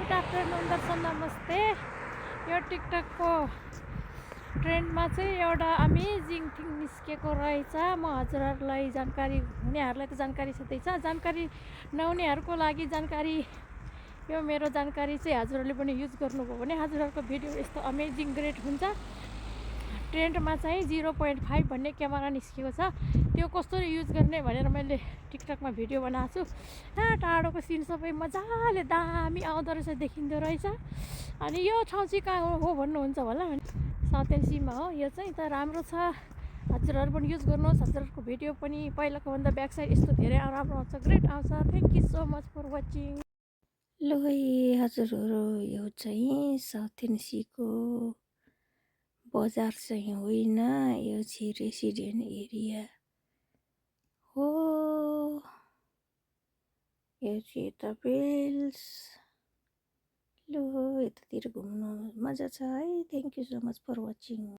Good afternoon दर्शन नमस्ते। यो टिकटकको ट्रेन्डमा चाहिँ एउटा अमेजिङ थिङ निस्केको रहेछ। म हजुरहरूलाई जानकारी हुनेहरूलाई त जानकारी छँदैछ, जानकारी नहुनेहरूको लागि जानकारी। यो मेरो जानकारी चाहिँ हजुरहरूले पनि युज गर्नुभयो भने हजुरहरूको भिडियो यस्तो अमेजिङ ग्रेट हुन्छ। ट्रेन्डमा चाहिँ 0.5 भन्ने क्यामेरा निस्केको छ। त्यो कसरी युज गर्ने भनेर मैले टिकटकमा भिडियो बनाएको छु। टाढोको सिन सबै मजाले दामी आउँदो रहेछ, देखिँदो रहेछ। अनि यो ठाउँ चाहिँ कहाँ हो भन्नुहुन्छ होला, साउथ एनसीमा हो। यो चाहिँ त राम्रो छ, हजुरहरू पनि युज गर्नुहोस्। हजुरहरूको भिडियो पनि पहिलाको भन्दा ब्याक साइड यस्तो धेरै राम्रो आउँछ, ग्रेट आउँछ। Thank you so much for watching. ल है हजुरहरू, यो चाहिँ साउथ एनसीको बजार चाहिँ होइन, यो चाहिँ रेसिडेन्ट एरिया हो। यो चाहिँ यता बेल्स। ल यतातिर घुम्नु मजा छ है। Thank you so much for watching.